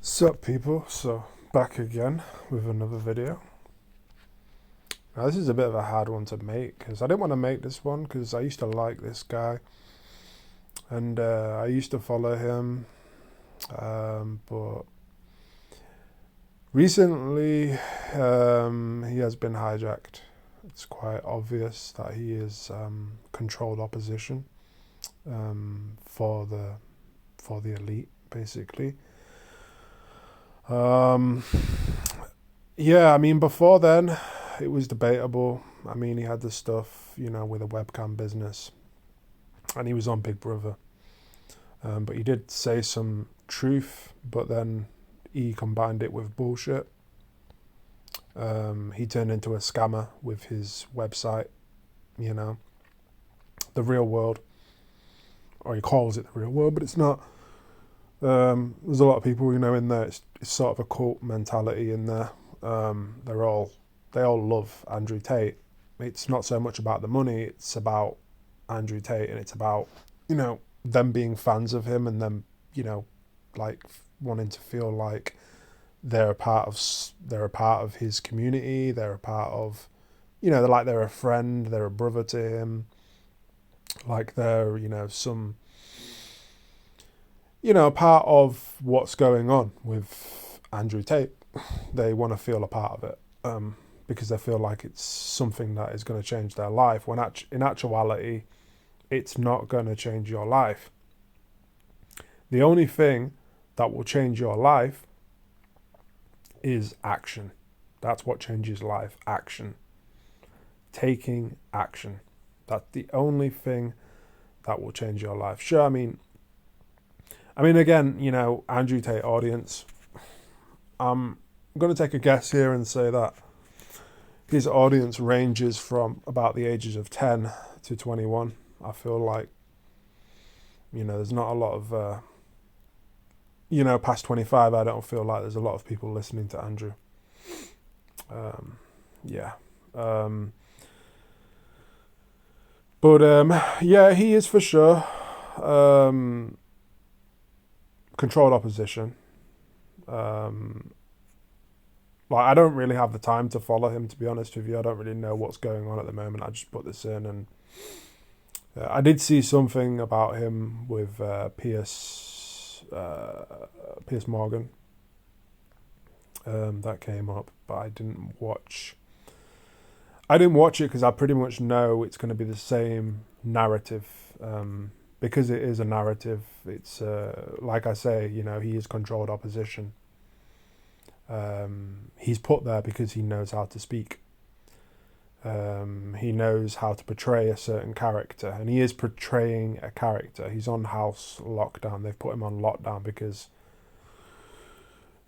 Sup people, so back again with another video. Now this is a bit of a hard one to make because I didn't want to make this one because I used to like this guy and I used to follow him, but recently he has been hijacked. It's quite obvious that he is controlled opposition for the elite, basically. Yeah, I mean, before then, it was debatable. I mean, he had the stuff, with a webcam business, and he was on Big Brother. But he did say some truth, but then he combined it with bullshit. He turned into a scammer with his website, the real world. Or he calls it the real world, but it's not. There's a lot of people, in there. It's sort of a cult mentality in there. They all love Andrew Tate. It's not so much about the money. It's about Andrew Tate, and it's about them being fans of him and them like wanting to feel like they're a part of his community. They're a part of they're a friend. They're a brother to him. Like they're some part of what's going on with Andrew Tate. They want to feel a part of it because they feel like it's something that is going to change their life, when in actuality, it's not going to change your life. The only thing that will change your life is action. That's what changes life, action. Taking action. That's the only thing that will change your life. Sure, I mean, again, Andrew Tate audience, I'm going to take a guess here and say that his audience ranges from about the ages of 10 to 21. I feel like, there's not a lot of, past 25, I don't feel like there's a lot of people listening to Andrew. Yeah. Yeah, he is for sure controlled opposition. I don't really have the time to follow him, to be honest with you. I don't really know what's going on at the moment. I just put this in, and I did see something about him with Piers Morgan that came up, but I didn't watch it because I pretty much know it's going to be the same narrative. Because it is a narrative, it's like I say, he is controlled opposition. He's put there because he knows how to speak. He knows how to portray a certain character, and he is portraying a character. He's on house lockdown. They've put him on lockdown because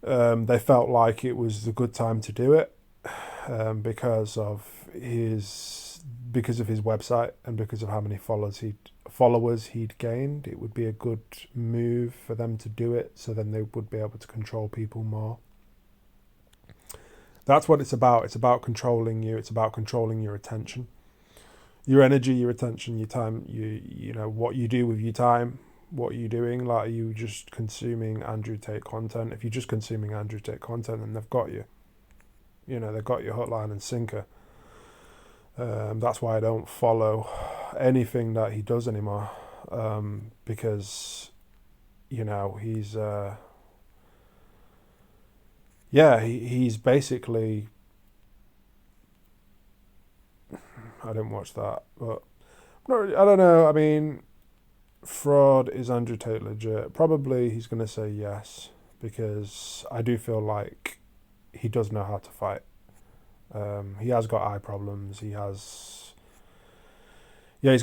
they felt like it was a good time to do it because of his website and because of how many followers he'd gained. It would be a good move for them to do it, so then they would be able to control people more. That's what it's about. It's about controlling you. It's about controlling your attention, your energy, your attention, your time. What you do with your time. What are you doing? Like, are you just consuming Andrew Tate content? If you're just consuming Andrew Tate content, then they've got you. They've got your hook, line, and sinker. That's why I don't follow anything that he does anymore, because he's he's basically, I didn't watch that, but I don't know. I mean, fraud, is Andrew Tate legit? Probably he's going to say yes, because I do feel like he does know how to fight. He has got eye problems. He's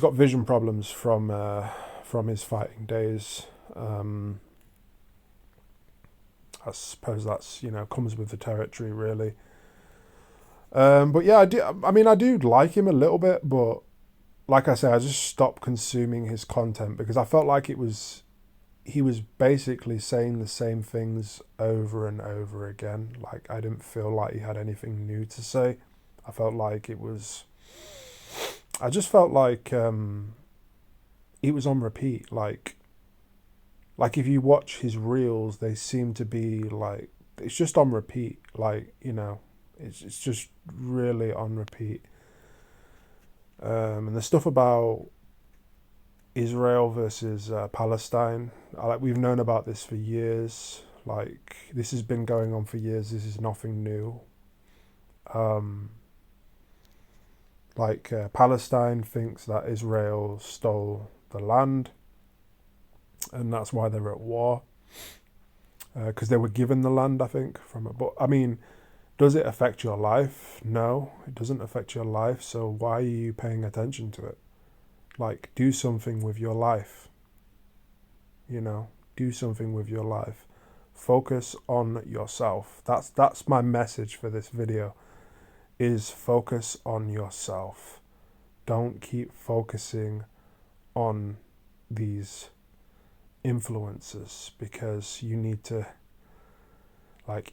got vision problems from his fighting days. I suppose that's comes with the territory, really. But yeah, I do like him a little bit, but like I say, I just stopped consuming his content because I felt like he was basically saying the same things over and over again. Like, I didn't feel like he had anything new to say. I felt like I just felt like he was on repeat. Like like if you watch his reels, they seem to be like, it's just on repeat. Like, it's just really on repeat. And the stuff about Israel versus Palestine, we've known about this for years. Like, this has been going on for years. This is nothing new. Palestine thinks that Israel stole the land, and that's why they're at war. Because they were given the land, I think, from it. But I mean, does it affect your life? No, it doesn't affect your life. So why are you paying attention to it? Like, do something with your life. Do something with your life. Focus on yourself. That's my message for this video, is focus on yourself. Don't keep focusing on these influences, because you need to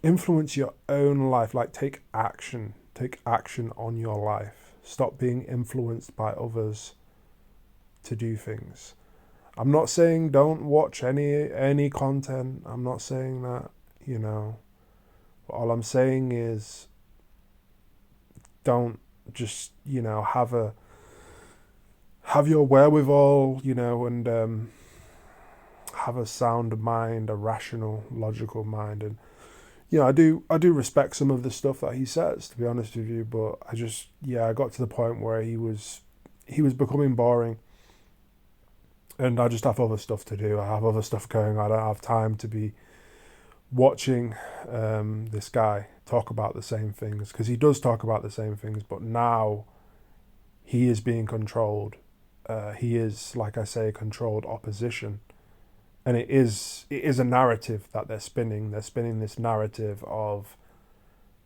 influence your own life. Take action on your life. Stop being influenced by others to do things. I'm not saying don't watch any content. I'm not saying that, But all I'm saying is don't just, have your wherewithal, and have a sound mind, a rational, logical mind. And I do respect some of the stuff that he says, to be honest with you, but I got to the point where he was becoming boring, and I just have other stuff to do. I have other stuff going on. I don't have time to be watching this guy talk about the same things, because he does talk about the same things, but now he is being controlled. He is, like I say, controlled opposition. And it is a narrative that they're spinning. They're spinning this narrative of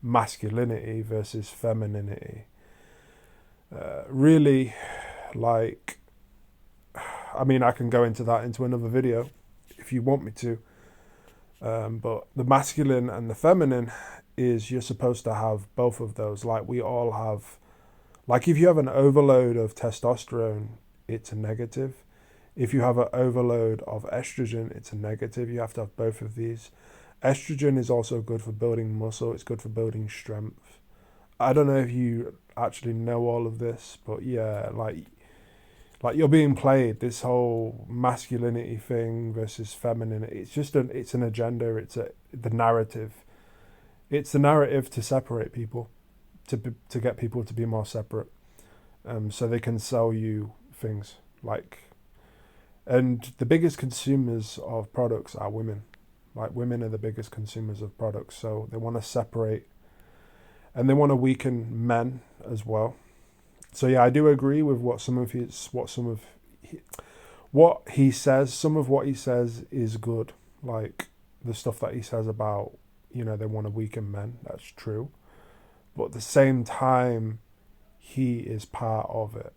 masculinity versus femininity. Really, I can go into another video if you want me to. But the masculine and the feminine is, you're supposed to have both of those. We all have, if you have an overload of testosterone, it's a negative. If you have an overload of estrogen, it's a negative. You have to have both of these. Estrogen is also good for building muscle. It's good for building strength. I don't know if you actually know all of this, but yeah, you're being played, this whole masculinity thing versus feminine. It's just it's an agenda. It's the narrative. It's the narrative to separate people, to get people to be more separate, so they can sell you things And the biggest consumers of products are women. Women are the biggest consumers of products, so they want to separate, and they want to weaken men as well. So yeah, I do agree with what he says. Some of what he says is good, the stuff that he says about, they want to weaken men. That's true, but at the same time, he is part of it.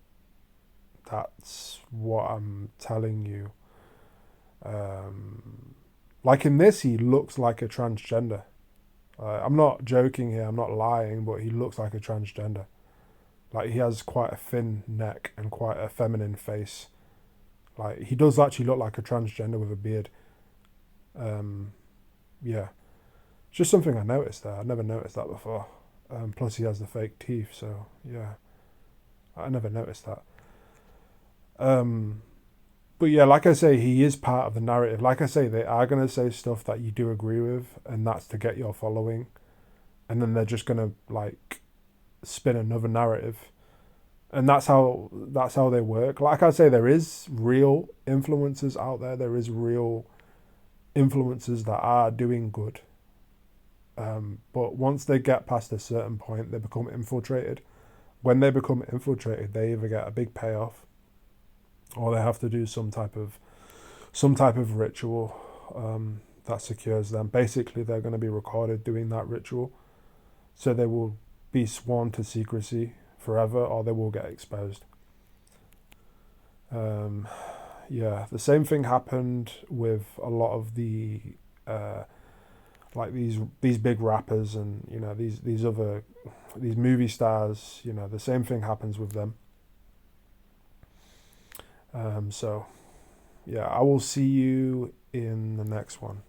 That's what I'm telling you. In this, he looks like a transgender. I'm not joking here. I'm not lying, but he looks like a transgender. He has quite a thin neck and quite a feminine face. He does actually look like a transgender with a beard. Yeah. It's just something I noticed there. I never noticed that before. Plus he has the fake teeth, so yeah. I never noticed that. But yeah, like I say, he is part of the narrative. Like I say, they are going to say stuff that you do agree with, and that's to get your following. And then they're just going to spin another narrative. And that's how they work. Like I say, there is real influencers out there. There is real influencers that are doing good. But once they get past a certain point, they become infiltrated. When they become infiltrated, they either get a big payoff, or they have to do some type of ritual that secures them. Basically, they're going to be recorded doing that ritual, so they will be sworn to secrecy forever, or they will get exposed. Yeah, the same thing happened with a lot of the these big rappers, and these movie stars. The same thing happens with them. So yeah, I will see you in the next one.